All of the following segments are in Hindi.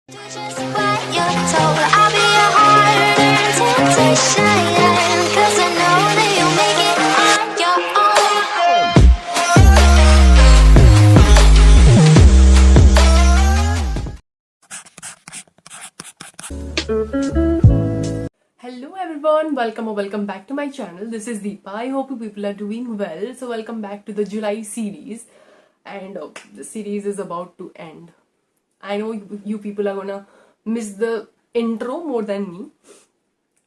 Do just what you're told. I'll be a harder temptation. 'Cause I know that you'll make it on your own. Hello everyone, welcome or welcome back to my channel. This is Deepa. I hope you people are doing well. So welcome back to the July series, and the series is about to end. I know you people are gonna miss the intro more than me.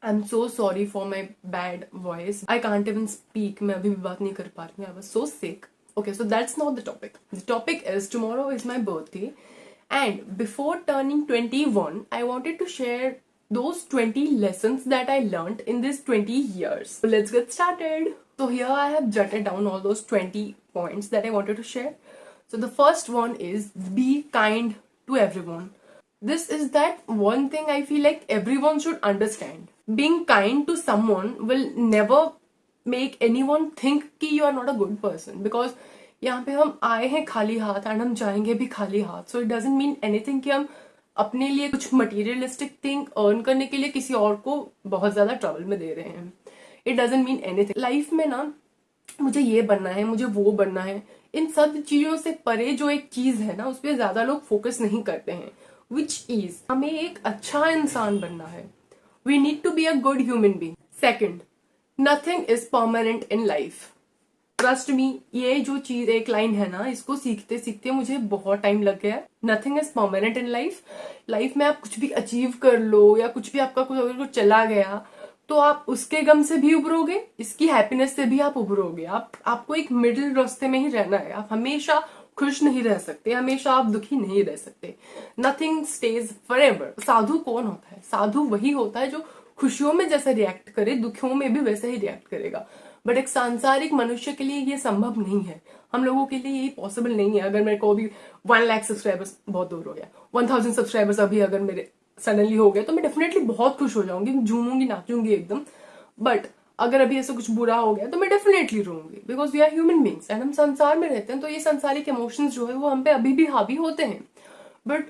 I'm so sorry for my bad voice. I can't even speak. मैं अभी भी बात नहीं कर पा रही हूँ. I was so sick. Okay, so that's not the topic. The topic is tomorrow is my birthday, and before turning 21, I wanted to share those 20 lessons that I learned in these 20 years. So let's get started. So here I have jotted down all those 20 points that I wanted to share. So the first one is be kind to everyone. This is that one thing I feel like everyone should understand. Being kind to someone will never make anyone think कि you are not a good person, because यहाँ पे हम आए हैं खाली हाथ and हम जाएंगे भी खाली हाथ. So it doesn't mean anything कि हम अपने लिए कुछ materialistic thing earn करने के लिए किसी और को बहुत ज्यादा ट्रबल में दे रहे हैं. It doesn't mean anything. Life में ना मुझे ये बनना है, मुझे वो बनना है, इन सब चीजों से परे जो एक चीज है ना उस पर ज्यादा लोग फोकस नहीं करते हैं, which is हमें एक अच्छा इंसान बनना है. We need to be a good human being. Second, nothing is permanent in life. Trust me, ये जो चीज एक लाइन है ना, इसको सीखते सीखते मुझे बहुत टाइम लग गया. Nothing is permanent in life. Life में आप कुछ भी अचीव कर लो या कुछ भी आपका कुछ अगर कुछ चला गया तो आप उसके गम से भी उभरोगे, इसकी हैप्पीनेस से भी आप उभरोगे. आपको एक मिडिल रास्ते में ही रहना है. आप हमेशा खुश नहीं रह सकते, हमेशा आप दुखी नहीं रह सकते. Nothing stays forever. साधु कौन होता है? साधु वही होता है जो खुशियों में जैसा रिएक्ट करे, दुखियों में भी वैसे ही रिएक्ट करेगा. बट एक सांसारिक मनुष्य के लिए ये संभव नहीं है. हम लोगों के लिए यही पॉसिबल नहीं है. अगर मेरे को अभी 1 लाख सब्सक्राइबर्स बहुत दूर हो गया, 1000 सब्सक्राइबर्स अभी अगर मेरे सडनली हो गए तो मैं डेफिनेटली बहुत खुश हो जाऊंगी, झूमूंगी, नाचूंगी एकदम. बट अगर अभी ऐसा कुछ बुरा हो गया तो मैं डेफिनेटली रोऊंगी, because we are human beings and हम संसार में रहते हैं. तो ये सांसारिक इमोशंस जो है वो हम पे अभी भी हावी होते हैं. बट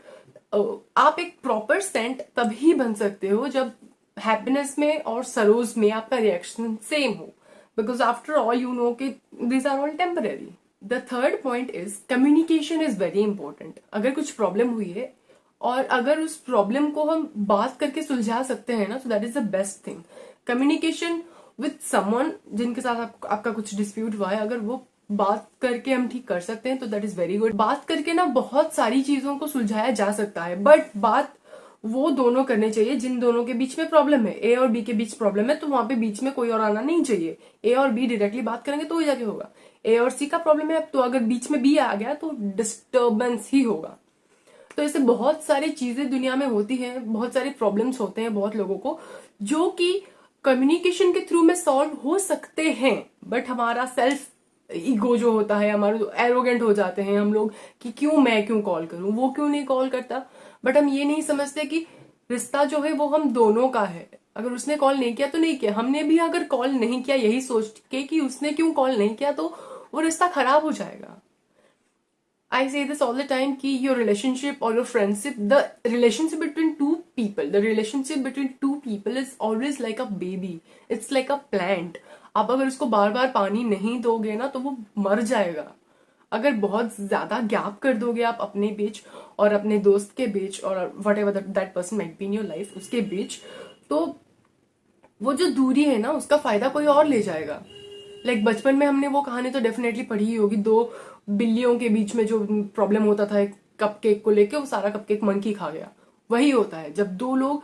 आप एक प्रॉपर सेंट तभी बन सकते हो जब हैप्पीनेस में और सरोज में आपका रिएक्शन सेम हो, because after all you know कि these are all temporary. The third point is communication is very important. अगर कुछ प्रॉब्लम हुई है और अगर उस प्रॉब्लम को हम बात करके सुलझा सकते हैं ना, तो that is the best thing. Communication with someone जिनके साथ आपका कुछ डिस्प्यूट हुआ है, अगर वो बात करके हम ठीक कर सकते हैं तो दैट इज वेरी गुड. बात करके ना बहुत सारी चीजों को सुलझाया जा सकता है, बट बात वो दोनों करने चाहिए जिन दोनों के बीच में प्रॉब्लम है. ए और बी के बीच प्रॉब्लम है तो वहां पे बीच में कोई और आना नहीं चाहिए. ए और बी डायरेक्टली बात करेंगे तो ही जाके होगा. ए और सी का प्रॉब्लम है तो अगर बीच में बी आ गया तो डिस्टर्बेंस ही होगा. तो ऐसे बहुत सारी चीजें दुनिया में होती हैं, बहुत सारे प्रॉब्लम्स होते हैं बहुत लोगों को, जो कि कम्युनिकेशन के थ्रू में सॉल्व हो सकते हैं. बट हमारा सेल्फ ईगो जो होता है, हमारे एरोगेंट हो जाते हैं हम लोग कि मैं क्यों कॉल करूं, वो क्यों नहीं कॉल करता. बट हम ये नहीं समझते कि रिश्ता जो है वो हम दोनों का है. अगर उसने कॉल नहीं किया तो नहीं किया, हमने भी अगर कॉल नहीं किया यही सोच के कि उसने क्यों कॉल नहीं किया, तो वो रिश्ता खराब हो जाएगा. I say this all the time कि your relationship or your friendship, the relationship between two people is always like a baby. It's like a plant. आप अगर उसको बार बार पानी नहीं दोगे ना तो वो मर जाएगा. अगर बहुत ज्यादा गैप कर दोगे आप अपने बीच और अपने दोस्त के बीच और whatever that person might be in your life उसके बीच, तो वो जो दूरी है ना उसका फायदा कोई और ले जाएगा. लाइक बचपन में हमने वो कहानी तो डेफिनेटली पढ़ी ही होगी, 2 बिल्लियों के बीच में जो प्रॉब्लम होता था कपकेक को लेके, वो सारा कपकेक मंकी खा गया. वही होता है जब 2 लोग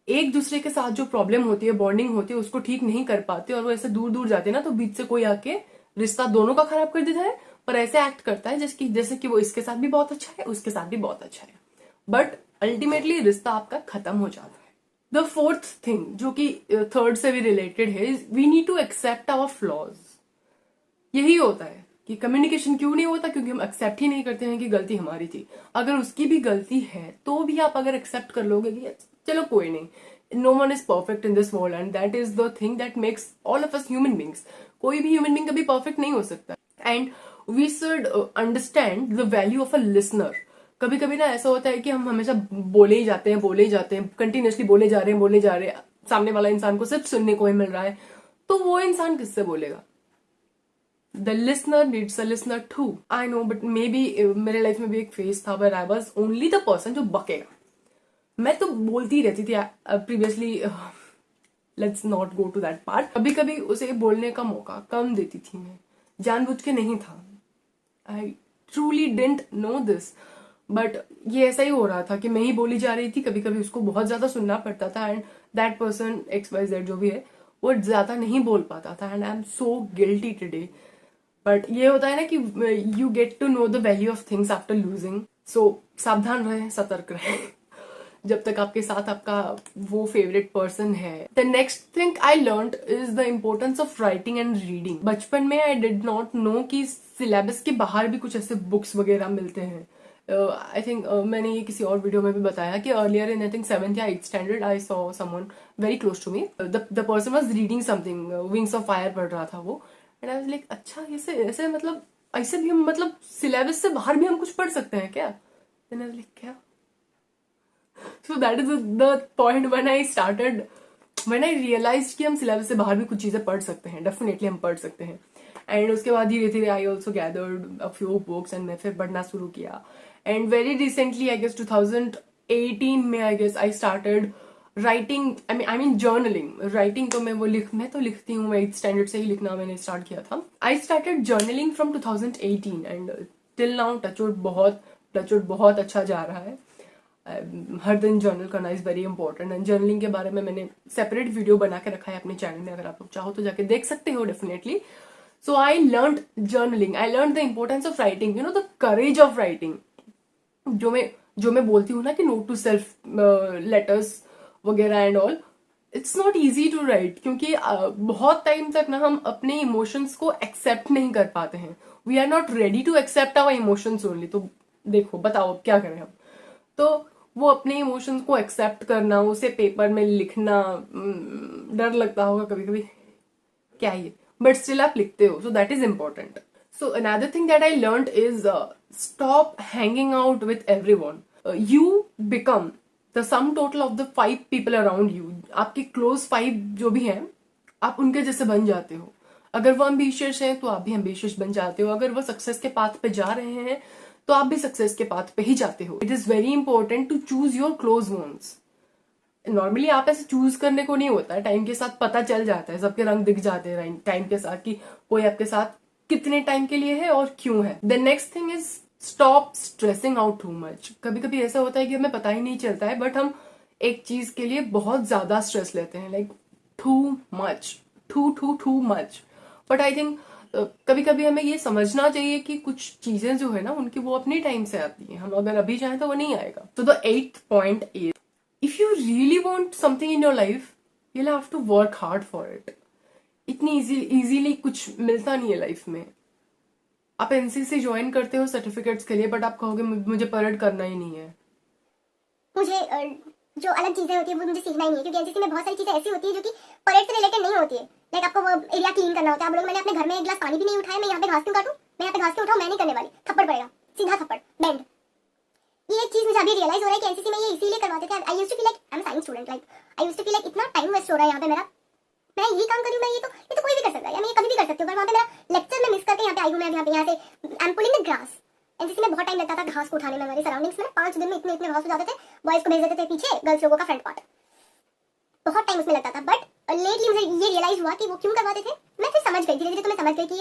एक दूसरे के साथ जो प्रॉब्लम होती है, बॉन्डिंग होती है, उसको ठीक नहीं कर पाते और वो ऐसे दूर दूर जाते हैं ना, तो बीच से कोई आके रिश्ता दोनों का खराब कर देता है, पर ऐसे एक्ट करता है जैसे कि वो इसके साथ भी बहुत अच्छा है, उसके साथ भी बहुत अच्छा है, बट अल्टीमेटली रिश्ता आपका खत्म हो जाता है. द फोर्थ थिंग जो कि थर्ड से भी रिलेटेड है, we need to accept our flaws. यही होता है कि कम्युनिकेशन क्यों नहीं होता, क्योंकि हम एक्सेप्ट ही नहीं करते हैं कि गलती हमारी थी. अगर उसकी भी गलती है तो भी आप अगर एक्सेप्ट कर लोगे कि चलो कोई नहीं, no one is perfect in this world and that is the thing that makes all of us human beings. कोई भी ह्यूमन बींग कभी परफेक्ट नहीं हो सकता. And we should understand the value of a listener. कभी कभी ना ऐसा होता है कि हम हमेशा बोले ही जाते हैं, कंटिन्यूअसली बोले जा रहे हैं, सामने वाला इंसान को सिर्फ सुनने को ही मिल रहा है, तो वो इंसान किससे बोलेगा? The listener needs a listener too. I know, but maybe मेरे लाइफ में भी एक फेज था where I was only the person जो बकेगा। मैं तो बोलती रहती थी previously, let's not go to that part. कभी कभी उसे बोलने का मौका कम देती थी मैं, जानबूझ के नहीं था। I truly didn't know this, but ये ऐसा ही हो रहा था कि मैं ही बोली जा रही थी, कभी कभी उसको बहुत ज्यादा सुनना पड़ता था, एंड दैट पर्सन XYZ जो भी है वो ज्यादा नहीं बोल पाता था, and I am so guilty today. But ये होता है ना कि you get to know the value of things after losing. So सावधान रहें, सतर्क रहें जब तक आपके साथ आपका वो फेवरेट पर्सन है। The next thing I learn is the importance of writing and reading. बचपन में आई डिड नॉट नो कि सिलेबस के बाहर भी कुछ ऐसे बुक्स वगैरह मिलते हैं। आई थिंक मैंने ये किसी और वीडियो में भी बताया कि earlier in I think 7th या 8th standard I saw someone very close to me, the person was reading something, wings of fire पढ़ रहा था वो, एंड आई वाज लाइक अच्छा ऐसे ऐसे मतलब ऐसे भी हम मतलब सिलेबस से बाहर भी हम कुछ पढ़ सकते हैं क्या? देन आई वाज लाइक क्या? So that is the point when I realized कि हम सिलेबस से बाहर भी कुछ चीजें पढ़ सकते हैं, डेफिनेटली हम पढ़ सकते हैं। एंड उसके बाद धीरे धीरे I also gathered a few books and मैं फिर पढ़ना शुरू किया। And very recently I guess 2018 में I guess I started writing, I mean journaling. Writing तो मैं तो लिखती हूँ, मैं 8th स्टैंडर्ड से ही लिखना मैंने स्टार्ट किया था। I started journaling from 2018 and till now touchwood बहुत अच्छा जा रहा है। हर दिन जर्नल करना is very important, and journaling के बारे में मैंने सेपरेट वीडियो बना के रखा है अपने चैनल में, अगर आप लोग चाहो तो जाके देख सकते हो definitely. So I learn journaling, I learn the importance of writing, you know the courage of writing. जो मैं बोलती हूँ ना कि नोट टू सेल्फ, लेटर्स वगैरह and all, it's not easy to write, क्योंकि बहुत टाइम तक ना हम अपने इमोशंस को एक्सेप्ट नहीं कर पाते हैं। We are not ready to accept our emotions only. तो देखो बताओ अब क्या करें हम? तो वो अपने इमोशंस को एक्सेप्ट करना, उसे पेपर में लिखना, डर लगता होगा कभी कभी, क्या ये, बट स्टिल आप लिखते हो, so that is important. So another thing that I learned is stop hanging out with everyone. You become the sum total of the 5 people around you. आपके क्लोज 5 जो भी हैं, आप उनके जैसे बन जाते हो। अगर वो एम्बिशियस हैं तो आप भी एम्बिशियस बन जाते हो, अगर वो सक्सेस के पाथ पे जा रहे हैं तो आप भी सक्सेस के पाथ पे ही जाते हो। It is very important to choose your close ones. Normally आप ऐसे चूज करने को नहीं होता है, टाइम के साथ पता चल जाता है, सबके रंग दिख जाते हैं टाइम के साथ कि कोई आपके साथ कितने टाइम के लिए है और क्यों है। The next thing is stop stressing out too much. कभी कभी ऐसा होता है कि हमें पता ही नहीं चलता है, बट हम एक चीज के लिए बहुत ज्यादा स्ट्रेस लेते हैं, like too much. But I think कभी कभी हमें ये समझना चाहिए कि कुछ चीजें जो है ना उनकी वो अपने टाइम से आती हैं, हम अगर अभी चाहें तो वो नहीं आएगा। तो the 8th point is, if you really want something in your life you have to work hard for it. इतनी इजीली कुछ मिलता नहीं है लाइफ में। आप एनसीसी ज्वाइन करते हो सर्टिफिकेट्स के लिए, बट आप कहोगे मुझे परेड करना ही नहीं है, मुझे जो अलग चीजें होती है वो मुझे सीखना ही नहीं है, क्योंकि एनसीसी में बहुत सारी चीजें ऐसी होती है जो कि परेड से रिलेटेड नहीं होती है। लाइक आपको वो एरिया क्लीन करना होता है, आप लोग, मैंने अपने घर में एक गिलास पानी भी नहीं उठाया, मैं यहाँ पे घास क्यों काटूं, मैं यहाँ पे घास क्यों उठाऊं, मैं नहीं करने वाली, थप्पड़ पड़ेगा, सीधा थप्पड़, बैंड। ये एक चीज मुझे अभी रियलाइज हो रहा है कि एनसीसी में ये इसीलिए करवाते थे। I used to feel like I am science student, like I used to feel like इतना टाइम वेस्ट हो रहा है यहाँ पे मेरा, मैं यही काम करूँ, मैं ये तो कोई भी कर सकता है, या मैं ये कभी भी कर सकती हूँ, पर वहाँ पे मेरा लेक्चर में मिस करके यहाँ पे आई हूँ, मैं यहाँ से I M pulling the grass. NCC में बहुत टाइम लगता था घास को उठाने में, हमारे सराउंडिंग्स में 5 दिन में इतने घास हो जाते थे, बॉयज को भेज देते थे पीछे, गर्ल्स लोगों का फ्रंट पार्ट, बहुत टाइम उसमें लगता था। बट लेटली मुझे ये रियलाइज हुआ कि वो क्यों करवाते थे। मैं फिर समझ गई, धीरे धीरे तो मैं समझ गई कि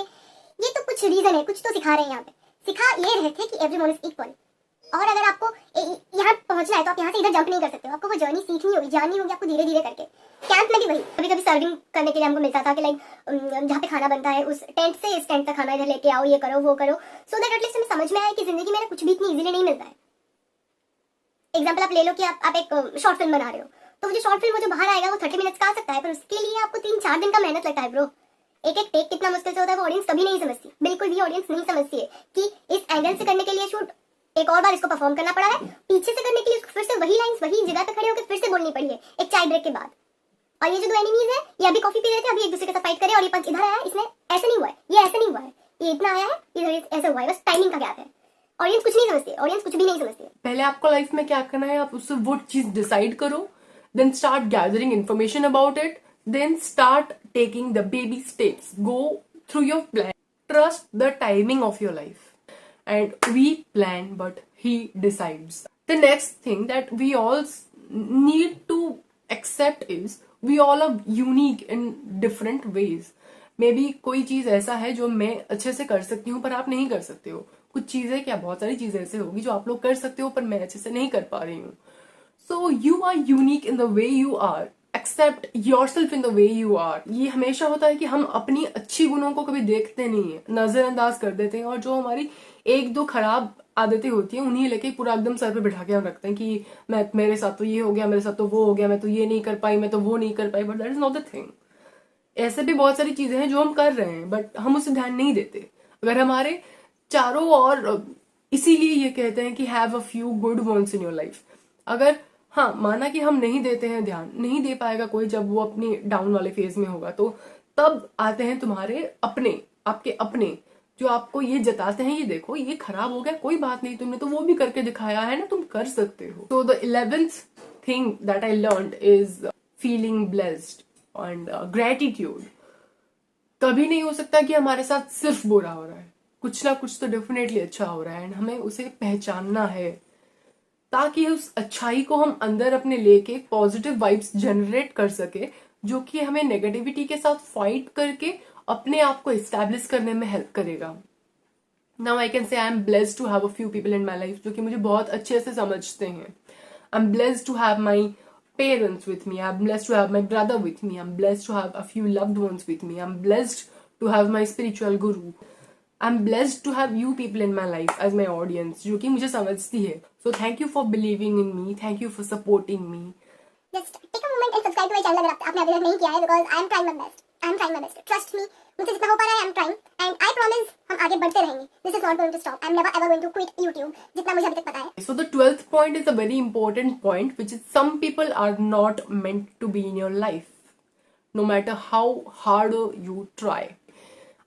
ये तो कुछ रीजन है, कुछ तो सिखा रहे हैं यहाँ पे। सिखा ये रहे थे कि एवरीवन इज इक्वल, और अगर आपको यहाँ पहुंचना है तो आप यहाँ से इधर जंप नहीं कर सकते हो, आपको वो जर्नी सीखनी होगी, जाननी होगी आपको धीरे धीरे करके। कैंप में भी वही, कभी कभी सर्विंग करने के लिए हमको मिलता था कि लाइक जहाँ पे खाना बनता है उस टेंट से इस टेंट तक खाना इधर लेके आओ, ये करो वो करो, सो दैट एटलीस्ट हमें समझ में आए कि जिंदगी में कुछ भी इतनी इजीली नहीं मिलता है। एग्जाम्पल आप ले लो कि आप एक शॉर्ट फिल्म बना रहे हो, तो वो जो शॉर्ट फिल्म जो बाहर आएगा वो 30 मिनट्स का आ सकता है, पर उसके लिए आपको 3-4 दिन का मेहनत लगता है ब्रो। एक एक टेक कितना मुश्किल से होता है वो ऑडियंस कभी नहीं समझती, बिल्कुल भी ऑडियंस नहीं समझती है कि इस एंगल से करने के लिए शूट एक और बार इसको परफॉर्म करना पड़ा है, पीछे से करने के लिए फिर से वही लाइंस वही जगह पे खड़े होकर फिर से बोलनी पड़ी है एक चाय ब्रेक के बाद। और ये जो 2 एनिमीज है ये अभी कॉफी पी रहे थे, अभी एक दूसरे के साथ फाइट करे, और ये पंच इधर आया, इसने ऐसे नहीं हुआ है, ये ऐसे नहीं हुआ है, ये इतना आया है, इधर ऐसे हुआ है, बस टाइमिंग का गैप है। ऑडियंस कुछ नहीं समझती, ऑडियंस कुछ भी नहीं समझती। पहले आपको लाइफ में क्या करना है, आप उससे वो चीज डिसाइड करो, then start gathering information about it, then start taking the baby steps, go through your plan, trust the timing of your life, and we plan but he decides. The next thing that we all need to accept is we all are unique in different ways. Maybe कोई चीज ऐसा है जो मैं अच्छे से कर सकती हूँ पर आप नहीं कर सकते हो, कुछ चीजें क्या बहुत सारी चीजें ऐसे होगी जो आप लोग कर सकते हो पर मैं अच्छे से नहीं कर पा रही हूँ. So you are unique in the way you are. Accept yourself in the way you are. ये हमेशा होता है कि हम अपनी अच्छी गुणों को कभी देखते नहीं है, नजरअंदाज कर देते हैं, और जो हमारी एक दो खराब आदतें होती हैं उन्हीं लेके पूरा एकदम सर पे बिठा के हम रखते हैं कि मेरे साथ तो ये हो गया, मेरे साथ तो वो हो गया, मैं तो ये नहीं कर पाई, मैं तो वो नहीं कर पाई. But that is not the thing. ऐसे भी बहुत सारी चीजें हैं जो हम कर रहे हैं बट हम उसे ध्यान नहीं देते. अगर हमारे चारों ओर, इसीलिए ये कहते हैं कि have a few good ones in your life. अगर हाँ माना कि हम नहीं देते हैं ध्यान, नहीं दे पाएगा कोई जब वो अपनी डाउन वाले फेज में होगा, तो तब आते हैं तुम्हारे अपने, आपके अपने, जो आपको ये जताते हैं, ये देखो ये खराब हो गया, कोई बात नहीं, तुमने तो वो भी करके दिखाया है ना, तुम कर सकते हो. So the 11th thing that I learned is feeling blessed and gratitude. कभी नहीं हो सकता कि हमारे साथ सिर्फ बुरा हो रहा है, कुछ ना कुछ तो डेफिनेटली अच्छा हो रहा है, एंड हमें उसे पहचानना है ताकि उस अच्छाई को हम अंदर अपने लेके पॉजिटिव वाइब्स जनरेट कर सके, जो कि हमें नेगेटिविटी के साथ फाइट करके अपने आप को एस्टैब्लिश करने में हेल्प करेगा. Now I can say I am blessed to have a few people in my life जो कि मुझे बहुत अच्छे से समझते हैं. I am blessed to have my parents with me, I am blessed to have my brother with me, I am blessed to have a few loved ones with me, I am blessed to have my spiritual guru. I am blessed to have you people in my life as my audience जो कि मुझे समझती है. So thank you for believing in me, thank you for supporting me. Just take a moment and subscribe to my channel अगर आपने अभी तक नहीं किया है, because I am trying my best. I am trying my best. Trust me, मुझसे जितना हो पा रहा है I am trying, and I promise हम आगे बढ़ते रहेंगे. This is not going to stop. I am never ever going to quit YouTube, जितना मुझे अभी तक पता है. So the 12th point is a very important point, which is some people are not meant to be in your life, no matter how hard you try.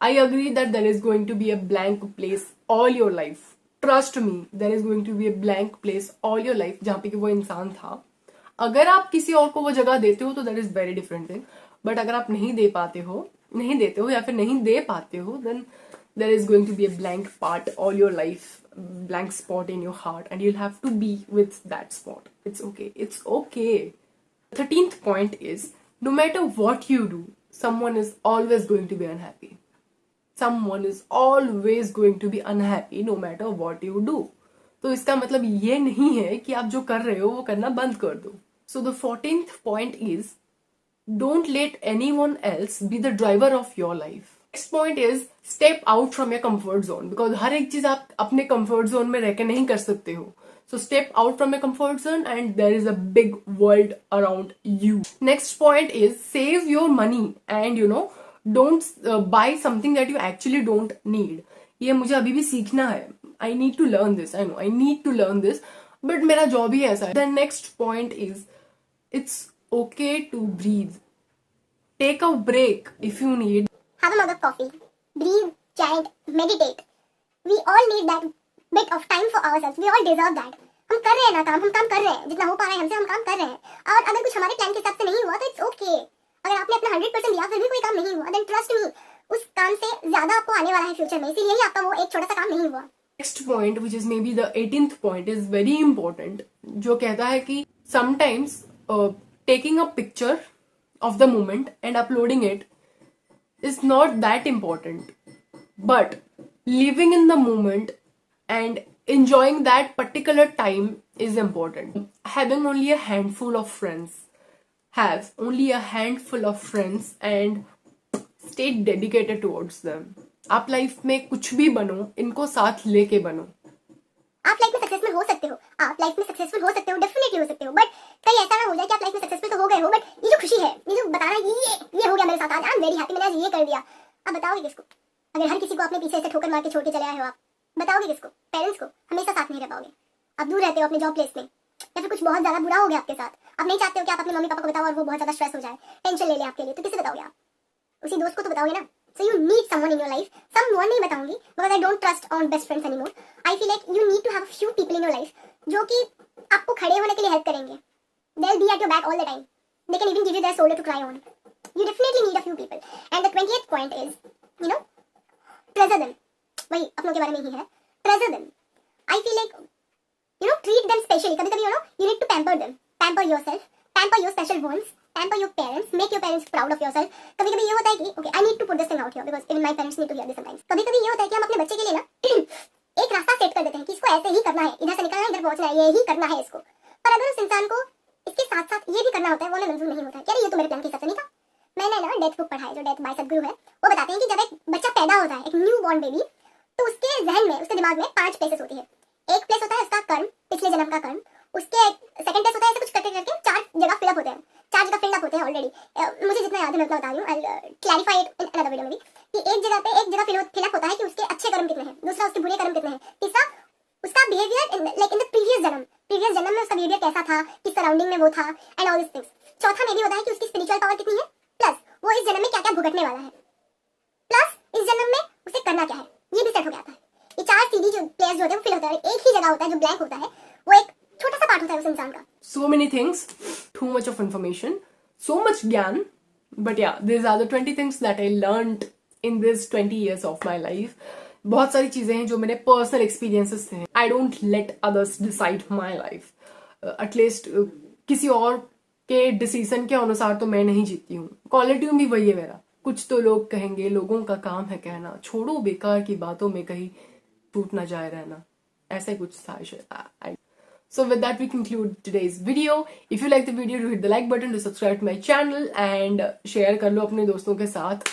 I agree that there is going to be a blank place all your life. Trust me, there is going to be a blank place all your life जहाँ पे कि वो इंसान था. अगर आप किसी और को वो जगह देते हो तो that is very different thing. But अगर आप नहीं देते हो या फिर नहीं दे पाते हो, then there is going to be a blank part all your life, blank spot in your heart, and you'll have to be with that spot. It's okay. It's okay. 13th point is, no matter what you do, someone is always going to be unhappy. Someone is always going to be unhappy no matter what you do. तो इसका मतलब ये नहीं है कि आप जो कर रहे हो वो करना बंद कर दो. So the 14th point is, don't let anyone else be the driver of your life. Next point is, step out from your comfort zone, because हर एक चीज आप अपने comfort zone में रह के नहीं कर सकते हो. So step out from your comfort zone and there is a big world around you. Next point is, save your money and don't buy something that you actually don't need. ये मुझे अभी भी सीखना है. I need to learn this. I know I need to learn this, but मेरा जॉब ही ऐसा है. The next point is, it's okay to breathe. Take a break if you need. Have a mug of coffee. Breathe, chant, meditate. We all need that bit of time for ourselves. We all deserve that. हम कर रहे हैं ना काम, हम काम कर रहे हैं, जितना हो पा रहा है हमसे हम काम कर रहे हैं. और अगर कुछ हमारे प्लान के हिसाब से नहीं हुआ तो इट्स ओके. अगर आपने अपना 100% दिया फिर भी कोई काम नहीं हुआ, देन ट्रस्ट मी, उस काम से ज्यादा आपको आने वाला है फ्यूचर में, इसीलिए ही आपका वो एक छोटा सा काम नहीं हुआ. Next point, which is maybe the 18th point, is very important. जो कहता है कि sometimes taking a picture of the moment and uploading it is not that important, but living in the moment and enjoying that particular time is important. Having only a handful of friends, have only a handful of friends and stay dedicated towards them. आप लाइफ में कुछ भी बनो, इनको साथ लेके बनो. आप लाइफ में सक्सेसफुल हो सकते हो, आप लाइफ में सक्सेसफुल हो सकते हो, डेफिनेटली हो सकते हो, बट कहीं ऐसा ना हो जाए कि आप लाइफ में सक्सेसफुल तो हो गए हो, बट ये जो खुशी है, ये जो बताना ये हो गया मेरे साथ आज, आई एम वेरी हैप्पी, मैंने आज ये कर दिया, आप बताओगे किसको? अगर हर किसी को अपने पीछे से ठोकर मार के छोड़ के चले आए हो, आप बताओगे किसको? पेरेंट्स को. हमेशा साथ नहीं रह पाओगे. आप दूर रहते हो अपने जॉब प्लेस में, या फिर कुछ बहुत ज्यादा बुरा हो गया आपके साथ, आप नहीं चाहते हो कि आप अपने मम्मी पापा को बताओ और वो बहुत ज्यादा स्ट्रेस हो जाए, टेंशन ले ले आपके लिए, तो किसे बताओगे आप? उसी दोस्त को तो बताओगे ना. So you need someone in your life. Someone नहीं बताऊंगी because I don't trust on best friends anymore. I feel like you need to have a few people in your life जो कि आपको खड़े होने के लिए हेल्प करेंगे. They'll be at your back all the time. They can even give you their shoulder to cry on. You definitely need a few people. And the 20th point is, you know, treasure them. वही अपनों के बारे में ही है. Treasure them. I feel like, you know, treat them specially. कभी-कभी, you know, you need to pamper them. Pamper yourself. Pamper your special ones. Pamper your parents. Make your parents proud of yourself. कभी-कभी ये होता है कि, okay, I need to put this thing out here because even my parents need to hear this sometimes. कभी-कभी ये होता है कि हम अपने बच्चे के लिए ना एक रास्ता सेट कर देते हैं कि इसको ऐसे ही करना है, इधर से निकलना है, इधर पहुंचना है, ये ही करना है इसको. पर अगर उस इंसान को इसके साथ साथ ये भी करना होता है, वो हमें मंजूर नहीं होता है. यार ये तो मेरे प्लान के हिसाब से नहीं था. मैंने ना डेथ बुक पढ़ा है, जो डेथ बाय सदगुरु है. वो बताते हैं कि जब एक बच्चा पैदा होता है, एक न्यू बॉर्न बेबी, तो उसके जहन में, उसके दिमाग में 5 प्लेसेस होती है. एक प्लेस होता है उसका कर्म, पिछले जन्म का कर्म. उसके सेकंड प्लेस होता है ऐसे कुछ करके करके 4 जगह फिलअप होते हैं, 4 जगह फिल अप होते हैं ऑलरेडी. मुझे जितना याद है मैं उतना बता रही हूँ. I clarify it in another video में भी कि एक जगह फिल अप होता है कि उसके अच्छे कर्म कितने हैं, दूसरा उसके बुरे कर्म कितने हैं, तीसरा उसका behaviour like in the previous जन्म में उसका बिहेवियर कैसा था, किस सराउंडिंग में वो था, एंड ऑल दिस थिंग्स. चौथा में भी होता है कि उसकी स्पिरिचुअल पावर कितनी है, प्लस वो इस जन्म में क्या क्या भुगतने वाला है, प्लस इस जन्म में उसे करना क्या है, ये भी सेट हो जाता है. ये 4 सीधी जो प्लेयर्स जो होते हैं वो फिल होता है. एक ही जगह होता है जो ब्लैंक होता है, वो एक छोटा सा पार्ट होता है उस इंसान का. So many things, too much of information, so much ज्ञान. But yeah, these are the 20 things that I learned in this 20 years of my life. बहुत सारी चीजें हैं जो मेरे पर्सनल एक्सपीरियंसेस थे. I don't let others decide my life. At least किसी और के डिसीजन के अनुसार तो मैं नहीं जीती हूँ. क्वालिटी भी वही है मेरा. कुछ तो लोग कहेंगे, लोगों का काम है कहना, छोड़ो बेकार की बातों में कहीं टूट ना जाए रहना. ऐसा ही कुछ था. So with that we conclude today's video. If you like the video, do hit the like button, to subscribe to my channel and share कर लो अपने दोस्तों के साथ.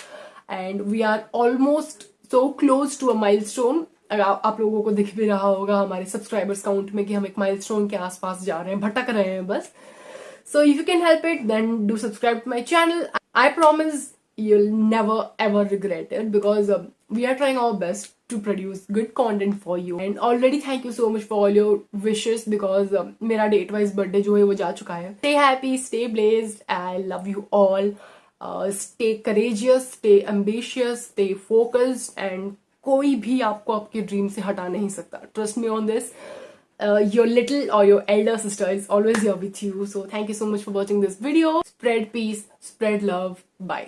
And we are almost so close to a milestone. अगर आप लोगों को दिख भी रहा होगा हमारे सब्सक्राइबर्स काउंट में कि हम एक माइलस्टोन के आसपास जा रहे हैं, भटक रहे हैं बस. So if you can help it, then do subscribe to my channel. I promise you'll never ever regret it because we are trying our best to produce good content for you. And already thank you so much for all your wishes because मेरा date wise birthday जो है वो जा चुका है. Stay happy, stay blessed. I love you all. Stay courageous, stay ambitious, stay focused, and कोई भी आपको आपके ड्रीम से हटा नहीं सकता. Trust me on this. Your little or your elder sister is always here with you. So thank you so much for watching this video. Spread peace, spread love. Bye.